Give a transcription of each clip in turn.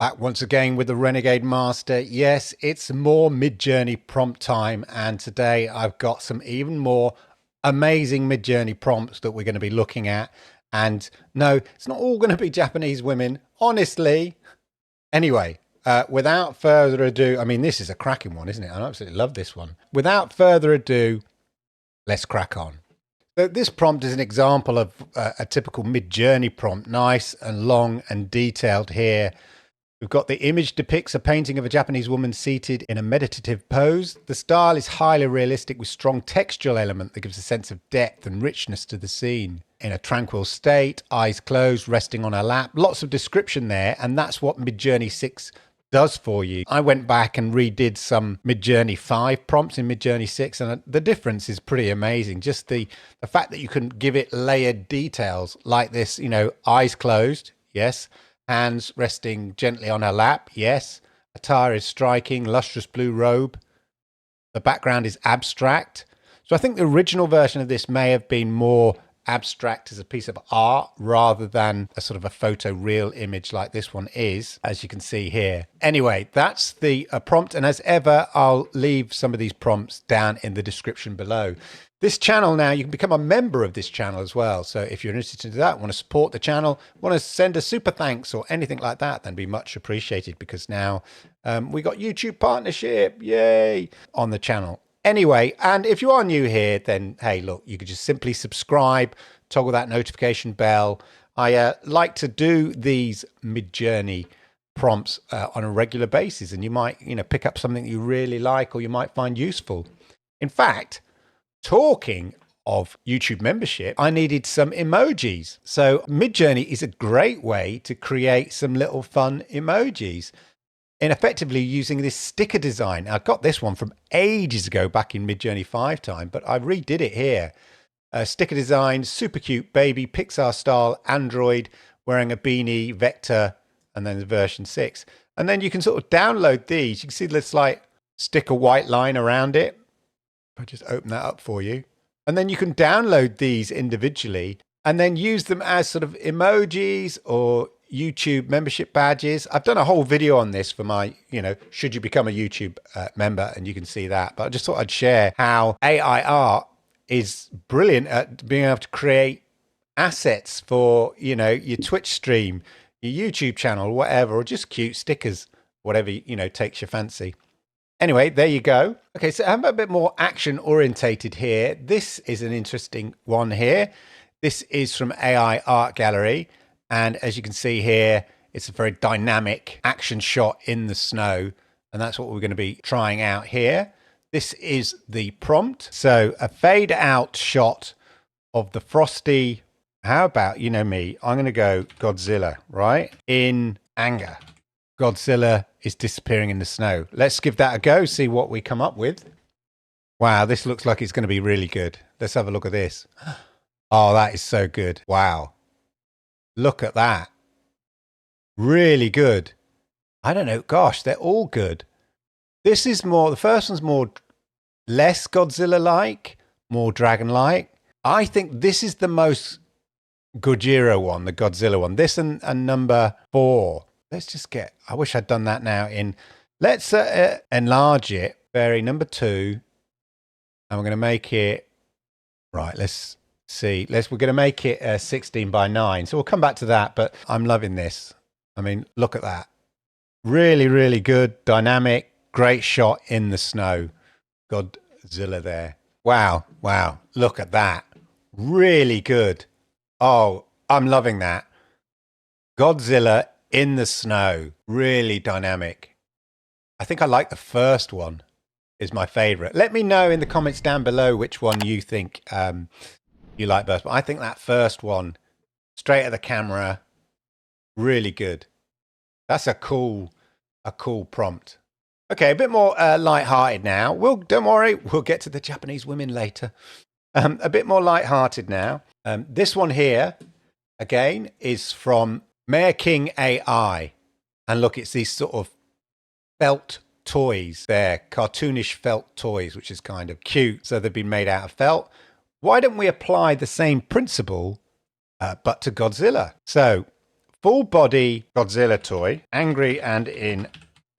Back once again with the Renegade Master. Yes, it's more Midjourney prompt time, and today I've got some even more amazing Midjourney prompts that we're going to be looking at. And no, it's not all going to be Japanese women, honestly. Anyway, without further ado, I mean, this is a cracking one, isn't it? I absolutely love this one. Without further ado, let's crack on. So this prompt is an example of a typical Midjourney prompt, nice and long and detailed here. We've got the image depicts a painting of a Japanese woman seated in a meditative pose. The style is highly realistic with strong textural element that gives a sense of depth and richness to the scene. In a tranquil state, eyes closed, resting on her lap. Lots of description there, and that's what Midjourney 6 does for you. I went back and redid some Midjourney 5 prompts in Midjourney 6, and the difference is pretty amazing. Just the fact that you can give it layered details like this, you know, eyes closed, yes. Hands resting gently on her lap, yes. Attire is striking, lustrous blue robe. The background is abstract. So I think the original version of this may have been more abstract as a piece of art rather than a sort of a photo real image like this one is, as you can see here. Anyway, that's the prompt, and as ever, I'll leave some of these prompts down in the description below. This channel now, you can become a member of this channel as well. So if you're interested in that, want to support the channel, want to send a super thanks or anything like that, then be much appreciated, because now we got YouTube partnership, yay, on the channel. Anyway, and if you are new here, then hey, look, you could just simply subscribe, toggle that notification bell. I like to do these Midjourney prompts on a regular basis, and you might, pick up something you really like or you might find useful. In fact, talking of YouTube membership, I needed some emojis. So Midjourney is a great way to create some little fun emojis. And effectively using this sticker design. I got this one from ages ago back in Midjourney 5 time, but I redid it here. Sticker design, super cute baby, Pixar style, Android, wearing a beanie, vector, and then the version 6. And then you can sort of download these. You can see this like sticker white line around it. I'll just open that up for you. And then you can download these individually and then use them as sort of emojis or YouTube membership badges. I've done a whole video on this for my, should you become a YouTube member, and you can see that. But I just thought I'd share how AI art is brilliant at being able to create assets for, your Twitch stream, your YouTube channel, whatever, or just cute stickers, whatever, takes your fancy. Anyway, there you go. Okay, so I'm a bit more action orientated here. This is an interesting one here. This is from AI Art Gallery. And as you can see here, it's a very dynamic action shot in the snow. And that's what we're going to be trying out here. This is the prompt. So a fade out shot of the frosty, how about, me, I'm going to go Godzilla, right? In anger. Godzilla is disappearing in the snow. Let's give that a go, see what we come up with. Wow, this looks like it's going to be really good. Let's have a look at this. Oh, that is so good. Wow. Look at that. Really good. I don't know. Gosh, they're all good. This is more, the first one's less Godzilla-like, more dragon-like. I think this is the most Gojira one, the Godzilla one. This and number 4. Let's just get, I wish I'd done that now in, let's enlarge it. Vary number 2. And we're going to make it, right, let's see. We're going to make it 16 by 9. So we'll come back to that, but I'm loving this. I mean, look at that. Really, really good, dynamic, great shot in the snow. Godzilla there. Wow, wow, look at that. Really good. Oh, I'm loving that. Godzilla in the snow, really dynamic. I think I like the first one, is my favorite. Let me know in the comments down below which one you think you like best. But I think that first one, straight at the camera, really good. That's a cool prompt. Okay, a bit more light-hearted now. Don't worry, we'll get to the Japanese women later. A bit more light-hearted now. This one here, again, is from Mayor King AI. And look, it's these sort of felt toys there, cartoonish felt toys, which is kind of cute. So they've been made out of felt. Why don't we apply the same principle, but to Godzilla? So full body Godzilla toy, angry and in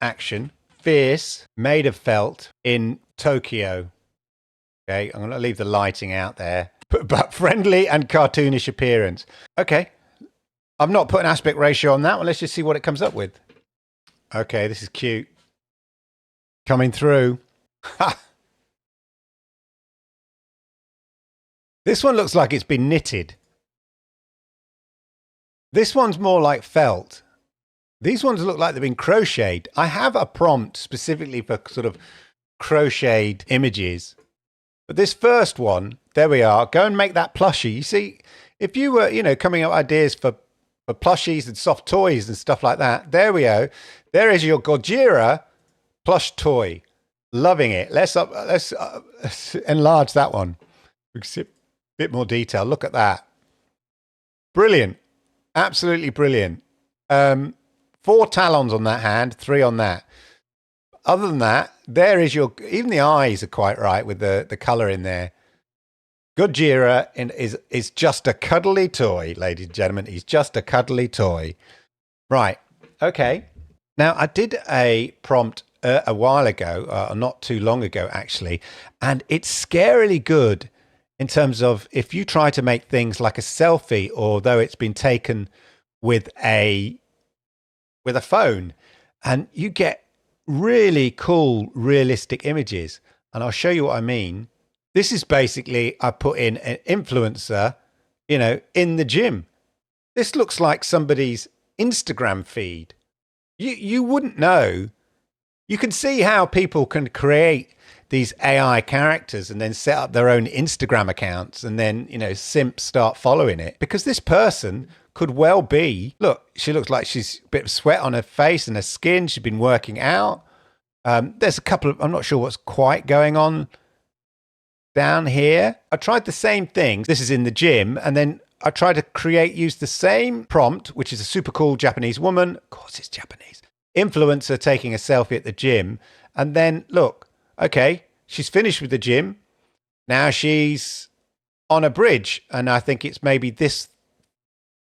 action, fierce, made of felt in Tokyo. Okay, I'm going to leave the lighting out there, but friendly and cartoonish appearance. Okay, I've not put an aspect ratio on that one. Let's just see what it comes up with. Okay, this is cute. Coming through. Ha! This one looks like it's been knitted. This one's more like felt. These ones look like they've been crocheted. I have a prompt specifically for sort of crocheted images. But this first one, there we are. Go and make that plushie. You see, if you were, coming up with ideas for plushies and soft toys and stuff like that, there we go. There is your Gojira plush toy. Loving it. Let's enlarge that one. We can see a bit more detail. Look at that. Brilliant. Absolutely brilliant. 4 talons on that hand, 3 on that. Other than that, there is your, even the eyes are quite right with the color in there. Gojira is just a cuddly toy, ladies and gentlemen. He's just a cuddly toy. Right. Okay. Now, I did a prompt a while ago, not too long ago, actually, and it's scarily good in terms of if you try to make things like a selfie, although it's been taken with a phone, and you get really cool, realistic images. And I'll show you what I mean. This is basically, I put in an influencer, in the gym. This looks like somebody's Instagram feed. You wouldn't know. You can see how people can create these AI characters and then set up their own Instagram accounts and then, simps start following it. Because this person could well be, look, she looks like she's a bit of sweat on her face and her skin. She's been working out. There's a couple of, I'm not sure what's quite going on down here. I tried the same thing. This is in the gym. And then I tried to use the same prompt, which is a super cool Japanese woman. Of course, it's Japanese. Influencer taking a selfie at the gym. And then look, okay, she's finished with the gym. Now she's on a bridge. And I think it's maybe this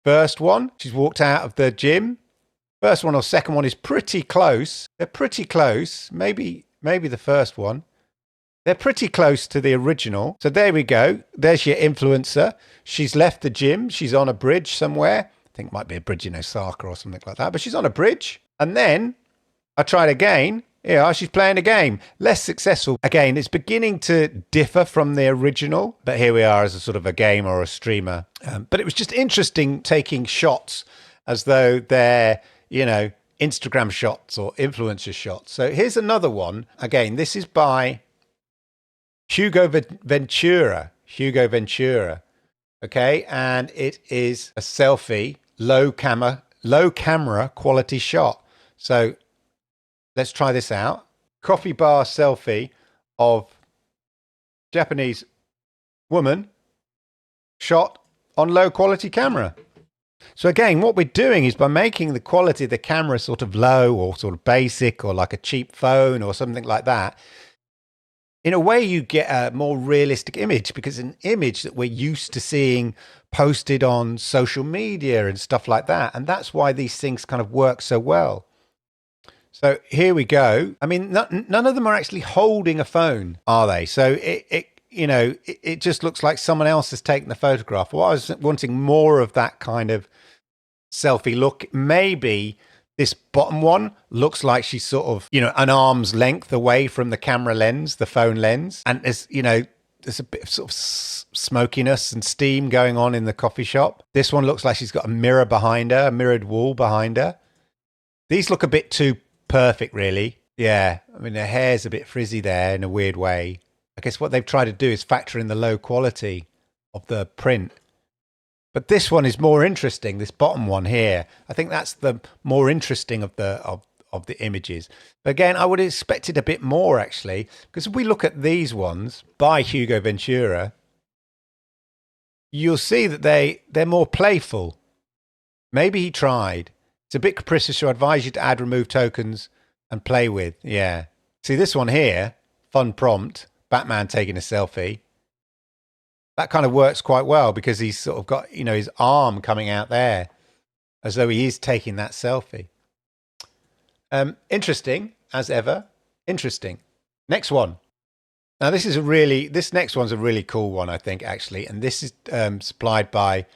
first one. She's walked out of the gym. First one or second one is pretty close. They're pretty close. Maybe the first one. They're pretty close to the original. So there we go. There's your influencer. She's left the gym. She's on a bridge somewhere. I think it might be a bridge in Osaka or something like that. But she's on a bridge. And then I tried again. Yeah, she's playing a game. Less successful. Again, it's beginning to differ from the original. But here we are as a sort of a gamer or a streamer. But it was just interesting taking shots as though they're, Instagram shots or influencer shots. So here's another one. Again, this is by Hugo Ventura. Okay. And it is a selfie, low camera quality shot. So let's try this out. Coffee bar selfie of Japanese woman shot on low quality camera. So again, what we're doing is by making the quality of the camera sort of low or sort of basic or like a cheap phone or something like that, in a way you get a more realistic image, because an image that we're used to seeing posted on social media and stuff like that. And that's why these things kind of work so well. So here we go. I mean, none of them are actually holding a phone, are they? So it just looks like someone else has taken the photograph. Well, I was wanting more of that kind of selfie look. Maybe this bottom one looks like she's sort of, an arm's length away from the camera lens, the phone lens. And there's a bit of sort of smokiness and steam going on in the coffee shop. This one looks like she's got a mirror behind her, a mirrored wall behind her. These look a bit too perfect, really. Yeah. I mean, her hair's a bit frizzy there in a weird way. I guess what they've tried to do is factor in the low quality of the print. But this one is more interesting, this bottom one here. I think that's the more interesting of the images. But again, I would have expected a bit more, actually, because if we look at these ones by Hugo Ventura, you'll see that they're more playful. Maybe he tried. It's a bit capricious, so I advise you to add remove tokens and play with. Yeah. See this one here, fun prompt, Batman taking a selfie. That kind of works quite well because he's sort of got, his arm coming out there. as though he is taking that selfie. Interesting, as ever. Interesting. Next one. Now, this next one's a really cool one, I think, actually. And this is supplied by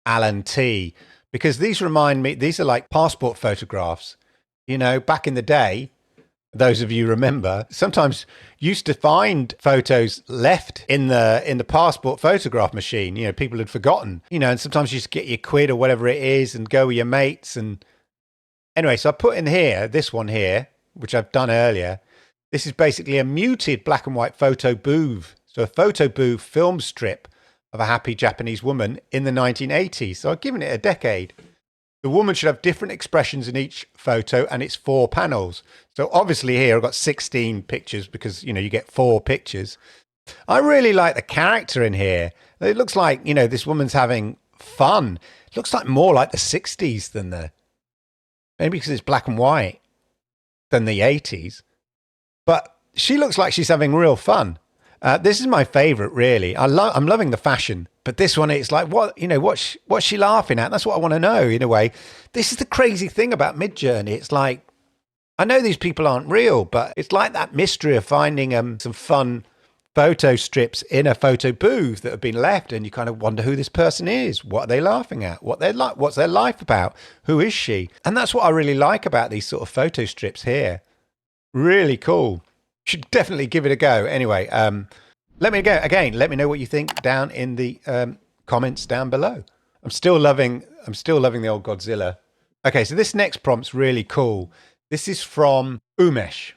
Alan T. Because these remind me, these are like passport photographs. You know, back in the day, those of you remember, sometimes used to find photos left in the passport photograph machine. You know, people had forgotten, you know, and sometimes you just get your quid or whatever it is and go with your mates. And anyway, so I put in here, this one here, which I've done earlier. This is basically a muted black and white photo booth. So a photo booth film strip of a happy Japanese woman in the 1980s. So I've given it a decade. The woman should have different expressions in each photo, and it's 4 panels. So obviously here I've got 16 pictures because, you know, you get 4 pictures. I really like the character in here. It looks like, you know, this woman's having fun. It looks like more like the 60s than maybe because it's black and white, than the 80s. But she looks like she's having real fun. This is my favorite, really. I'm loving the fashion. But this one, it's like, what's she laughing at? That's what I want to know, in a way. This is the crazy thing about Midjourney. It's like, I know these people aren't real, but it's like that mystery of finding some fun photo strips in a photo booth that have been left, and you kind of wonder who this person is. What are they laughing at? What's their life about? Who is she? And that's what I really like about these sort of photo strips here. Really cool. Should definitely give it a go. Anyway, let me know what you think down in the comments down below. I'm still loving the old Godzilla. Okay, so this next prompt's really cool. This is from Umesh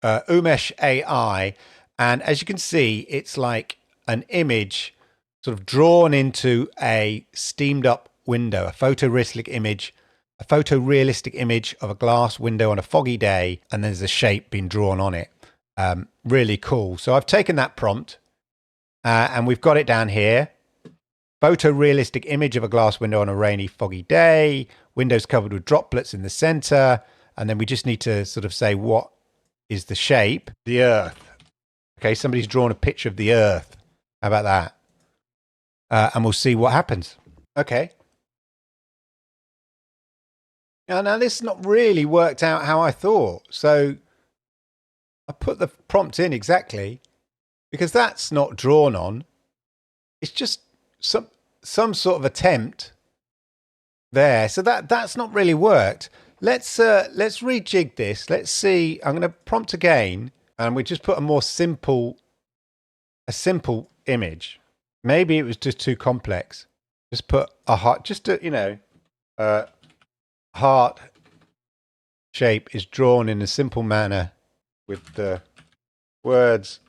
AI, and as you can see, it's like an image sort of drawn into a steamed up window, a photorealistic image of a glass window on a foggy day, and there's a shape being drawn on it. Really cool. So I've taken that prompt and we've got it down here. Photorealistic image of a glass window on a rainy, foggy day, windows covered with droplets in the center. And then we just need to sort of say, what is the shape? The earth. Okay, somebody's drawn a picture of the earth. How about that? And we'll see what happens. Okay. Now this has not really worked out how I thought. So I put the prompt in exactly because that's not drawn on. It's just some sort of attempt there. So that's not really worked. Let's rejig this. Let's see. I'm going to prompt again, and we just put a simple image. Maybe it was just too complex. Just put a heart. Just a heart shape is drawn in a simple manner with the words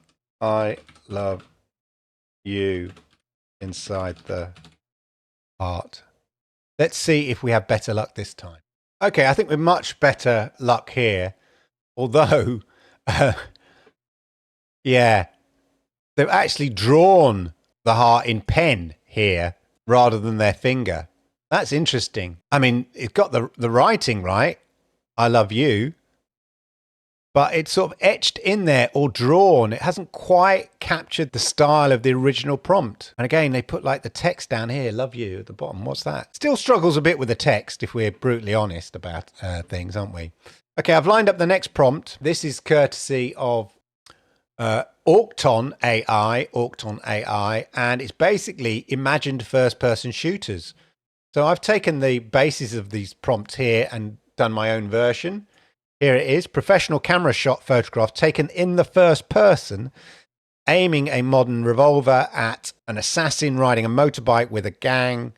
"I love you" inside the heart. Let's see if we have better luck this time. Okay, I think we're much better luck here. Although, yeah, they've actually drawn the heart in pen here rather than their finger. That's interesting. I mean, it's got the writing right. I love you. But it's sort of etched in there or drawn. It hasn't quite captured the style of the original prompt. And again, they put like the text down here, love you, at the bottom. What's that? Still struggles a bit with the text, if we're brutally honest about things, aren't we? Okay, I've lined up the next prompt. This is courtesy of Aucton AI, and it's basically imagined first-person shooters. So I've taken the basis of these prompts here and done my own version. Here it is, professional camera shot photograph taken in the first person, aiming a modern revolver at an assassin riding a motorbike with a gang.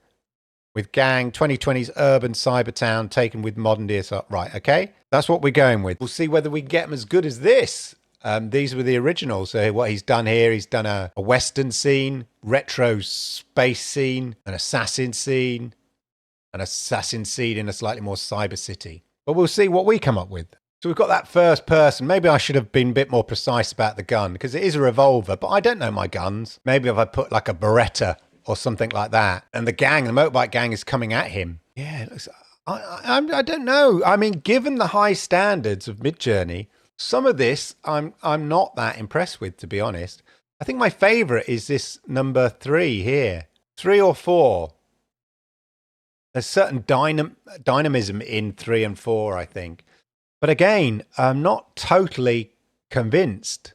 2020's urban cyber town taken with modern DSLR. Right, okay, that's what we're going with. We'll see whether we get them as good as this. These were the originals. So what he's done here, he's done a Western scene, retro space scene, an assassin scene in a slightly more cyber city. But we'll see what we come up with. So we've got that first person. Maybe I should have been a bit more precise about the gun because it is a revolver, but I don't know my guns. Maybe if I put like a Beretta or something like that, and the motorbike gang is coming at him. Yeah, it looks, I don't know. I mean, given the high standards of Midjourney, some of this I'm not that impressed with, to be honest. I think my favorite is this number 3 here. 3 or 4. There's certain dynamism in 3 and 4, I think. But again, I'm not totally convinced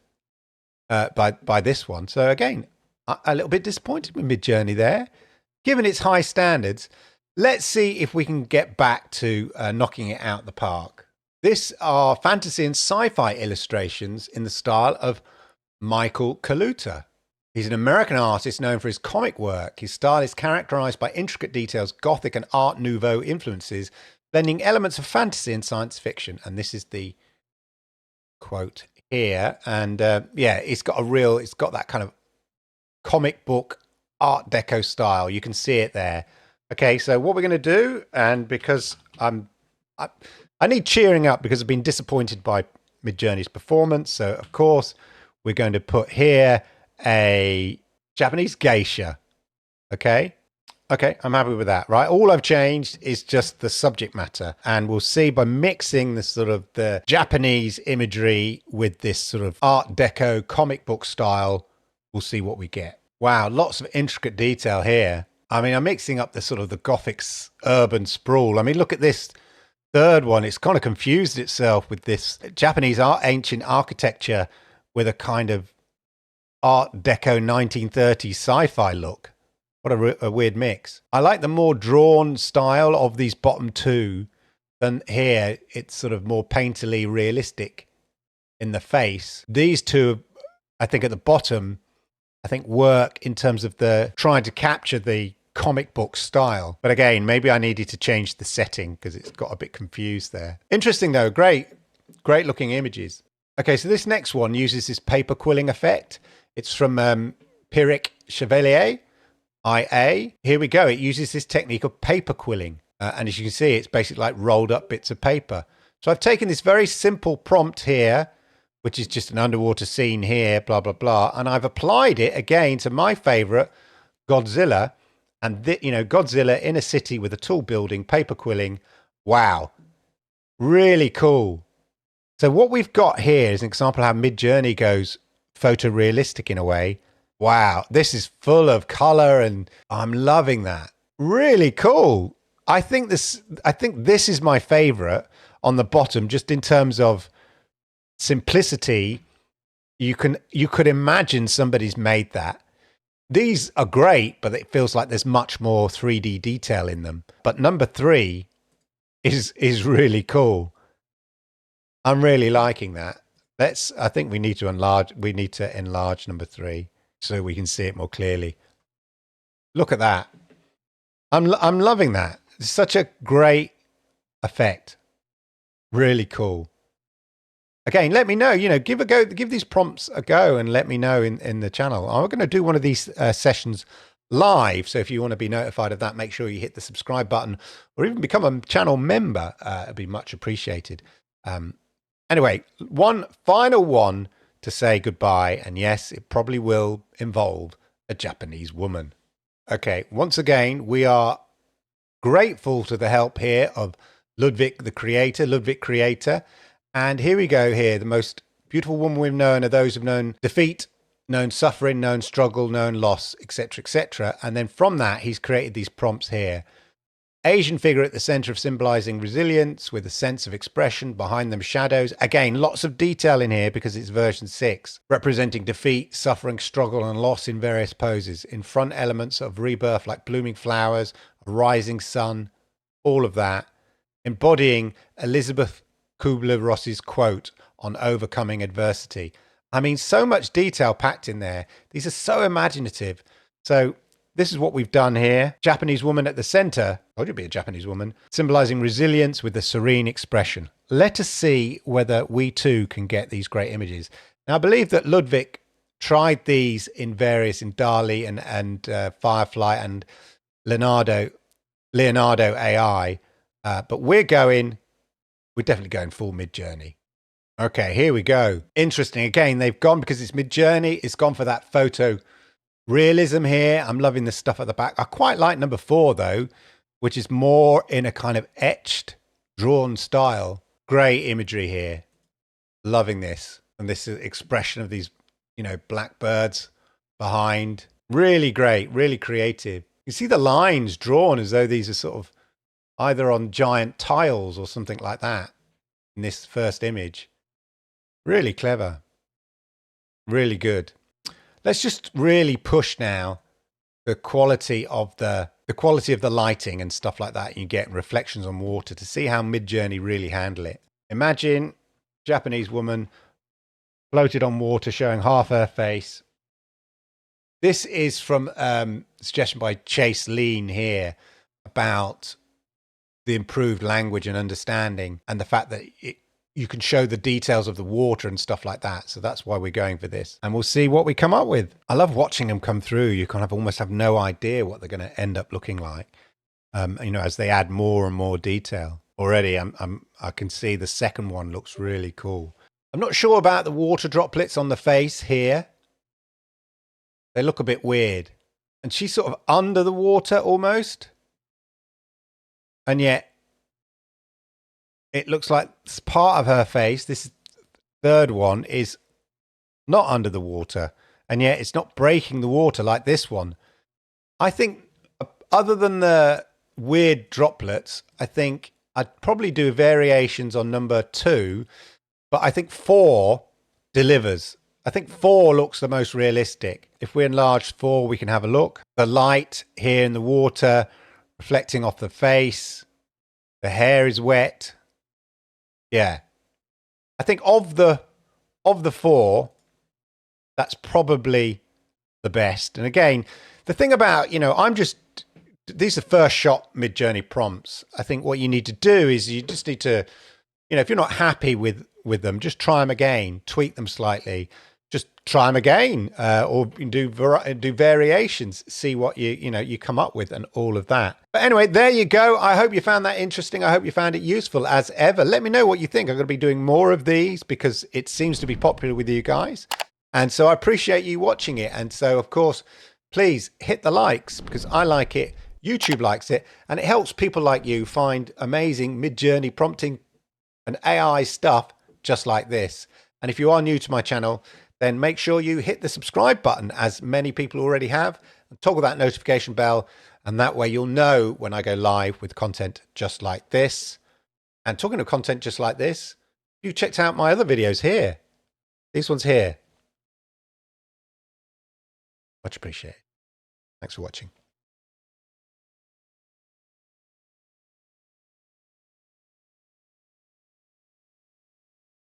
by this one. So again, a little bit disappointed with Midjourney there. Given its high standards, let's see if we can get back to knocking it out the park. This are fantasy and sci-fi illustrations in the style of Michael Kaluta. He's an American artist known for his comic work. His style is characterized by intricate details, Gothic and Art Nouveau influences, blending elements of fantasy and science fiction. And this is the quote here. And yeah, it's got that kind of comic book Art Deco style. You can see it there. Okay, so what we're going to do, and because I need cheering up because I've been disappointed by Midjourney's performance. So of course we're going to put here a Japanese geisha. Okay, I'm happy with that, right? All I've changed is just the subject matter, and we'll see by mixing the sort of the Japanese imagery with this sort of Art Deco comic book style, we'll see what we get. Wow, lots of intricate detail here. I mean, I'm mixing up the sort of the Gothic urban sprawl. I mean, look at this third one. It's kind of confused itself with this Japanese ancient architecture with a kind of Art Deco 1930s sci-fi look. What a weird mix. I like the more drawn style of these bottom two than here. It's sort of more painterly realistic in the face. These two, I think at the bottom, I think work in terms of the trying to capture the comic book style. But again, maybe I needed to change the setting because it's got a bit confused there. Interesting though, great looking images. Okay, so this next one uses this paper quilling effect. It's from Pyrrhic Chevalier, IA. Here we go. It uses this technique of paper quilling. And as you can see, it's basically like rolled up bits of paper. So I've taken this very simple prompt here, which is just an underwater scene here, blah, blah, blah. And I've applied it again to my favorite, Godzilla. And, Godzilla in a city with a tall building, paper quilling. Wow. Really cool. So what we've got here is an example of how Midjourney goes photorealistic in a way. Wow, this is full of color and I'm loving that. Really cool. I think this is my favorite on the bottom, just in terms of simplicity. You could imagine somebody's made that. These are great, but it feels like there's much more 3D detail in them. But number 3 is really cool. I'm really liking that. I think we need to enlarge number 3 so we can see it more clearly. Look at that. I'm loving that. It's such a great effect. Really cool. Again, let me know, give these prompts a go and let me know in the channel. I'm going to do one of these sessions live. So if you want to be notified of that, make sure you hit the subscribe button or even become a channel member. It'd be much appreciated. Anyway, one final one to say goodbye. And yes, it probably will involve a Japanese woman. Okay, once again, we are grateful to the help here of Ludwig Creator. And here we go here. The most beautiful woman we've known are those who've known defeat, known suffering, known struggle, known loss, etc., etc. And then from that, he's created these prompts here. Asian figure at the center of symbolizing resilience with a sense of expression, behind them shadows. Again, lots of detail in here because it's version 6, representing defeat, suffering, struggle, and loss in various poses. In front, elements of rebirth like blooming flowers, a rising sun, all of that. Embodying Elizabeth Kubler-Ross's quote on overcoming adversity. I mean, so much detail packed in there. These are so imaginative. So this is what we've done here. Japanese woman at the center. Told you to be a Japanese woman. Symbolizing resilience with a serene expression. Let us see whether we too can get these great images. Now, I believe that Ludwig tried these in Dali and Firefly and Leonardo AI. But we're definitely going full Midjourney. Okay, here we go. Interesting. Again, they've gone, because it's Midjourney, it's gone for that photo realism here. I'm loving the stuff at the back. I quite like number 4 though, which is more in a kind of etched, drawn style. Great imagery here. Loving this. And this expression of these, blackbirds behind. Really great, really creative. You see the lines drawn as though these are sort of either on giant tiles or something like that in this first image. Really clever. Really good. Let's just really push now the quality of the lighting and stuff like that. You get reflections on water to see how Midjourney really handle it. Imagine Japanese woman floated on water showing half her face. This is from suggestion by Chase Lean here about the improved language and understanding and the fact that you can show the details of the water and stuff like that. So that's why we're going for this. And we'll see what we come up with. I love watching them come through. You kind of almost have no idea what they're going to end up looking like, you know, as they add more and more detail. Already, I can see the second one looks really cool. I'm not sure about the water droplets on the face here. They look a bit weird. And she's sort of under the water almost. And yet it looks like part of her face, this third one, is not under the water. And yet it's not breaking the water like this one. I think other than the weird droplets, I think I'd probably do variations on number 2. But I think 4 delivers. I think 4 looks the most realistic. If we enlarge 4, we can have a look. The light here in the water reflecting off the face. The hair is wet. Yeah. I think of the 4, that's probably the best. And again, the thing about, you know, these are first shot Midjourney prompts. I think what you need to do is you just need to, you know, if you're not happy with them, just try them again, tweak them slightly, just try them again, or do variations, see what you come up with and all of that. But anyway, there you go. I hope you found that interesting. I hope you found it useful as ever. Let me know what you think. I'm going to be doing more of these because it seems to be popular with you guys. And so I appreciate you watching it. And so, of course, please hit the likes because I like it. YouTube likes it. And it helps people like you find amazing Midjourney prompting and AI stuff just like this. And if you are new to my channel, then make sure you hit the subscribe button, as many people already have, and toggle that notification bell. And that way you'll know when I go live with content just like this. And talking of content just like this, you checked out my other videos here. These ones here. Much appreciated. Thanks for watching.